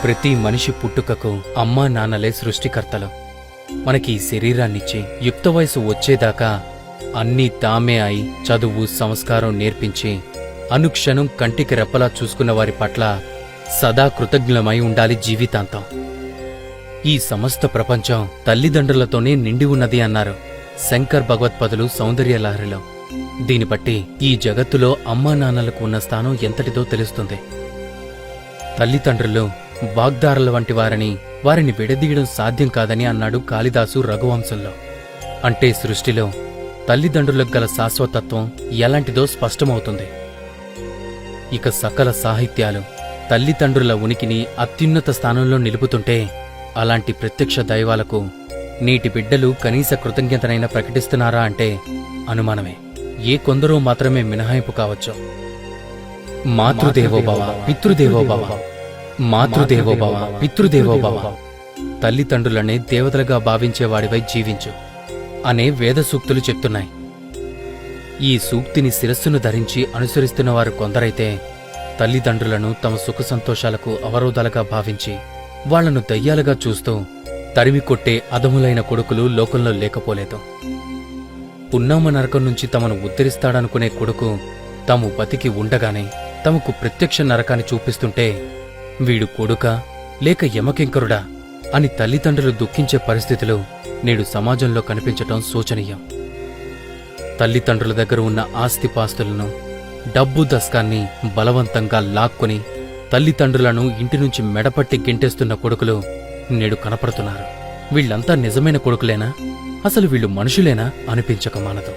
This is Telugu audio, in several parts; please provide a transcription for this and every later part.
ప్రతి మనిషి పుట్టుకకు అమ్మా నాన్నలే సృష్టికర్తలు. మనకి ఈ శరీరాన్నిచ్చి యుక్త వయసు వచ్చేదాకా అన్నీ తామే అయి చదువు సంస్కారం నేర్పించి అనుక్షణం కంటికి రెప్పలా చూసుకున్న వారి పట్ల సదా కృతజ్ఞులమై ఉండాలి జీవితాంతం. ఈ సమస్త ప్రపంచం తల్లిదండ్రులతోనే నిండి ఉన్నది అన్నారు శంకర్ భగవత్పదులు సౌందర్యలహరిలో. దీని బట్టి ఈ జగత్తులో అమ్మా నాన్నలకు ఉన్న స్థానం ఎంతటిదో తెలుస్తుంది. తల్లిదండ్రులు వాగ్దారుల వంటి వారిని విడదీయడం సాధ్యం కాదని అన్నాడు కాళిదాసు రఘువంశంలో. అంటే సృష్టిలో తల్లిదండ్రులకు గల శాశ్వతత్వం ఎలాంటిదో స్పష్టమవుతుంది. ఇక సకల సాహిత్యాలు తల్లిదండ్రుల ఉనికిని అత్యున్నత స్థానంలో నిలుపుతుంటే అలాంటి ప్రత్యక్ష దైవాలకు నేటి బిడ్డలు కనీస కృతజ్ఞతనైనా ప్రకటిస్తున్నారా అంటే అనుమానమే. ఏ కొందరో మాత్రమే మినహాయింపు కావచ్చు. మాతృదేవోభవ పితృదేవోభవ, మాతృదేవోభవ పితృదేవోభవ, తల్లిదండ్రులనే దేవతలుగా భావించేవాడివై జీవించు అనే వేద సూక్తులు చెప్తున్నాయి. ఈ సూక్తిని శిరస్సును ధరించి అనుసరిస్తున్నవారు కొందరైతే తల్లిదండ్రులను తమ సుఖ సంతోషాలకు అవరోధాలుగా భావించి వాళ్లను దయ్యాలుగా చూస్తూ తరిమికొట్టే అధములైన కొడుకులు లోకంలో లేకపోలేదు. పున్నామ నరకం నుంచి తమను ఉద్ధరిస్తాడనుకునే కొడుకు తాము బతికి ఉండగానే తమకు ప్రత్యక్ష నరకాన్ని చూపిస్తుంటే వీడు కొడుకా లేక యమకింకరుడా అని తల్లిదండ్రులు దుఃఖించే పరిస్థితులు నేడు సమాజంలో కనిపించటం శోచనీయం. తల్లిదండ్రుల దగ్గర ఉన్న ఆస్తిపాస్తులను డబ్బు దస్కాన్ని బలవంతంగా లాక్కొని తల్లిదండ్రులను ఇంటి నుంచి మెడపట్టి గెంటేస్తున్న కొడుకులు నేడు కనపడుతున్నారు. వీళ్లంతా నిజమైన కొడుకులేనా? అసలు వీళ్ళు మనుషులేనా అనిపించక మానదు.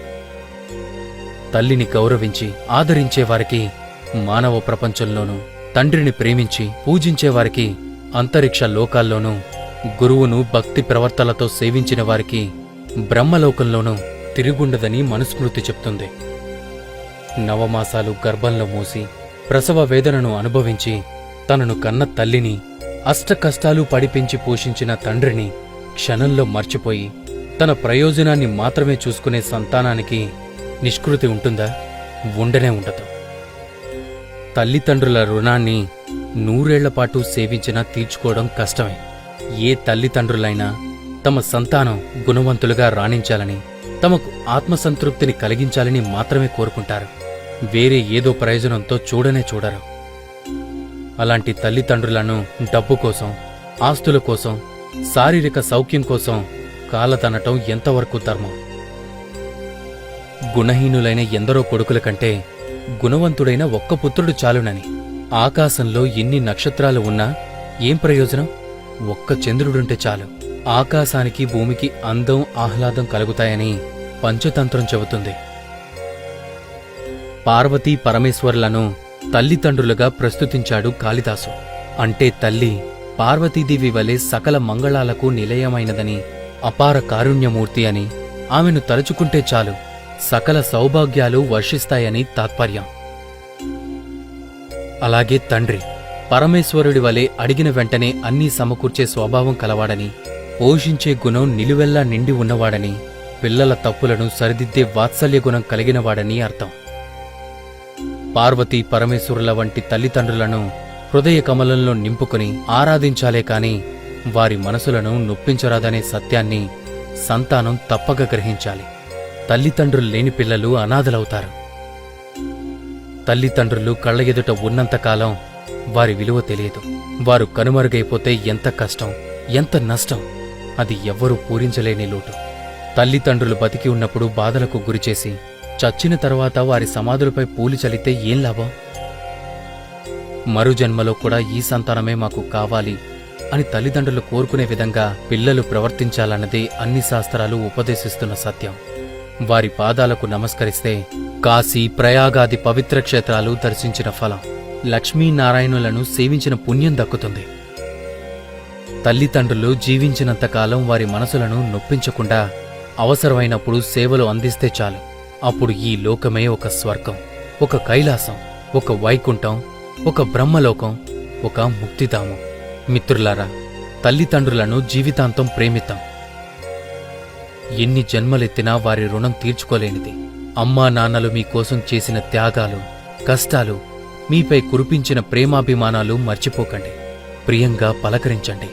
తల్లిని గౌరవించి ఆదరించేవారికి మానవ ప్రపంచంలోనూ, తండ్రిని ప్రేమించి పూజించేవారికి అంతరిక్ష లోకాల్లోనూ, గురువును భక్తి ప్రవర్తనలతో సేవించిన వారికి బ్రహ్మలోకంలోనూ తిరుగుండదని మనుస్మృతి చెప్తుంది. నవమాసాలు గర్భంలో మూసి ప్రసవ వేదనను అనుభవించి తనను కన్న తల్లిని అష్టకష్టాలు పడిపెంచి పోషించిన తండ్రిని క్షణంలో మర్చిపోయి తన ప్రయోజనాన్ని మాత్రమే చూసుకునే సంతానానికి నిష్కృతి ఉంటుందా? ఉండనే ఉండదు. తల్లిదండ్రుల రుణాన్ని 100 ఏళ్లపాటు సేవించినా తీర్చుకోవడం కష్టమే. ఏ తల్లిదండ్రులైనా తమ సంతానం గుణవంతులుగా రాణించాలని, తమకు ఆత్మసంతృప్తిని కలిగించాలని మాత్రమే కోరుకుంటారు. వేరే ఏదో ప్రయోజనంతో చూడనే చూడరు. అలాంటి తల్లిదండ్రులను డబ్బు కోసం, ఆస్తుల కోసం, శారీరక సౌఖ్యం కోసం కాలతనటం ఎంతవరకు ధర్మం? గుణహీనులైన ఎందరో కొడుకుల కంటే గుణవంతుడైన ఒక్క పుత్రుడు చాలునని. ఆకాశంలో ఎన్ని నక్షత్రాలు ఉన్నా ఏం ప్రయోజనం? ఒక్క చంద్రుడుంటే చాలు. ఆకాశానికి భూమికి అందం ఆహ్లాదం కలుగుతాయని పంచతంత్రం చెబుతుంది. పార్వతీ పరమేశ్వరులను తల్లిదండ్రులుగా ప్రస్తుతించాడు కాళిదాసు. అంటే తల్లి పార్వతీదేవి వలె సకల మంగళాలకు నిలయమైనదని, అపార కారుణ్యమూర్తి అని, ఆమెను తలుచుకుంటే చాలు సకల సౌభాగ్యాలు వర్షిస్తాయని తాత్పర్యం. అలాగే తండ్రి పరమేశ్వరుడి వలె అడిగిన వెంటనే అన్నీ సమకూర్చే స్వభావం కలవాడని, పోషించే గుణం నిలువెల్లా నిండి ఉన్నవాడని, పిల్లల తప్పులను సరిదిద్దే వాత్సల్య గుణం కలిగినవాడని అర్థం. పార్వతీ పరమేశ్వరుల వంటి తల్లిదండ్రులను హృదయ కమలంలో నింపుకుని ఆరాధించాలే కాని వారి మనసులను నొప్పించరాదనే సత్యాన్ని సంతానం తప్పక గ్రహించాలి. తల్లిదండ్రులు లేని పిల్లలు అనాథలవుతారు. తల్లిదండ్రులు కళ్ల ఎదుట ఉన్నంతకాలం వారి విలువ తెలియదు. వారు కనుమరుగైపోతే ఎంత కష్టం, ఎంత నష్టం, అది ఎవ్వరూ పూరించలేని లోటు. తల్లిదండ్రులు బతికి ఉన్నప్పుడు బాధలకు గురిచేసి చచ్చిన తర్వాత వారి సమాధులపై పూలు చల్లితే ఏం లాభం? మరు జన్మలో కూడా ఈ సంతానమే మాకు కావాలి అని తల్లిదండ్రులు కోరుకునే విధంగా పిల్లలు ప్రవర్తించాలన్నదే అన్ని శాస్త్రాలు ఉపదేశిస్తున్న సత్యం. వారి పాదాలకు నమస్కరిస్తే కాశీ, ప్రయాగాది పవిత్ర క్షేత్రాలు దర్శించిన ఫలం, లక్ష్మీనారాయణులను సేవించిన పుణ్యం దక్కుతుంది. తల్లిదండ్రులు జీవించినంతకాలం వారి మనసులను నొప్పించకుండా అవసరమైనప్పుడు సేవలు అందిస్తే చాలు. అప్పుడు ఈ లోకమే ఒక స్వర్గం, ఒక కైలాసం, ఒక వైకుంఠం, ఒక బ్రహ్మలోకం, ఒక ముక్తిధామం. మిత్రులారా, తల్లిదండ్రులను జీవితాంతం ప్రేమిద్దాం. ఎన్ని జన్మలెత్తినా వారి రుణం తీర్చుకోలేనిది. అమ్మా నాన్నలు మీకోసం చేసిన త్యాగాలు, కష్టాలు, మీపై కురిపించిన ప్రేమాభిమానాలు మర్చిపోకండి. ప్రియంగా పలకరించండి.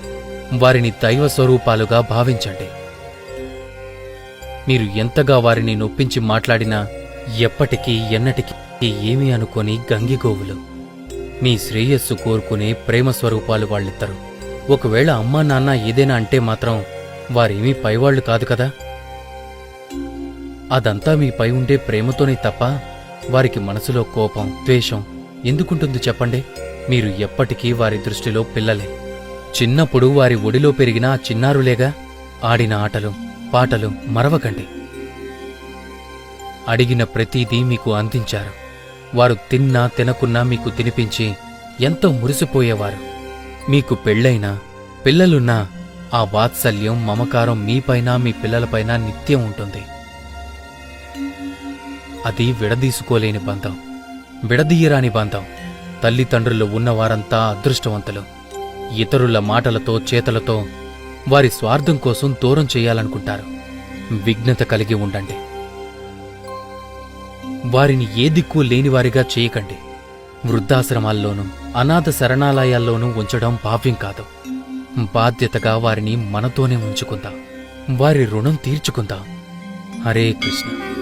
వారిని దైవ స్వరూపాలుగా భావించండి. మీరు ఎంతగా వారిని నొప్పించి మాట్లాడినా ఎప్పటికీ ఎన్నటికీ ఏమీ అనుకోని గంగిగోవులు. మీ శ్రేయస్సు కోరుకునే ప్రేమ స్వరూపాలు వాళ్ళిద్దరు. ఒకవేళ అమ్మా నాన్న ఏదైనా అంటే మాత్రం వారేమీ పైవాళ్లు కాదు కదా. అదంతా మీపై ఉండే ప్రేమతోనే తప్ప వారికి మనసులో కోపం, ద్వేషం ఎందుకుంటుంది చెప్పండి? మీరు ఎప్పటికీ వారి దృష్టిలో పిల్లలే. చిన్నప్పుడు వారి ఒడిలో పెరిగిన ఆ చిన్నారులేగా. ఆడిన ఆటలు, పాటలు మరవకండి. అడిగిన ప్రతీదీ మీకు అందించారు. వారు తిన్నా తినకున్నా మీకు తినిపించి ఎంతో మురిసిపోయేవారు. మీకు పెళ్ళైనా పిల్లలున్నా ఆ వాత్సల్యం, మమకారం మీపైన మీ పిల్లలపైన నిత్యం ఉంటుంది. అది విడదీసుకోలేని బంధం, విడదీయరాని బంధం. తల్లిదండ్రులు ఉన్నవారంతా అదృష్టవంతులు. ఇతరుల మాటలతో, చేతలతో వారి స్వార్థం కోసం దూరం చేయాలనుకుంటారు. విఘ్నత కలిగి ఉండండి. వారిని ఏ దిక్కు లేనివారిగా చేయకండి. వృద్ధాశ్రమాల్లోనూ అనాథ శరణాలయాల్లోనూ ఉంచడం భావ్యం కాదు. బాధ్యతగా వారిని మనతోనే ఉంచుకుందాం. వారి రుణం తీర్చుకుందాం. హరే కృష్ణ.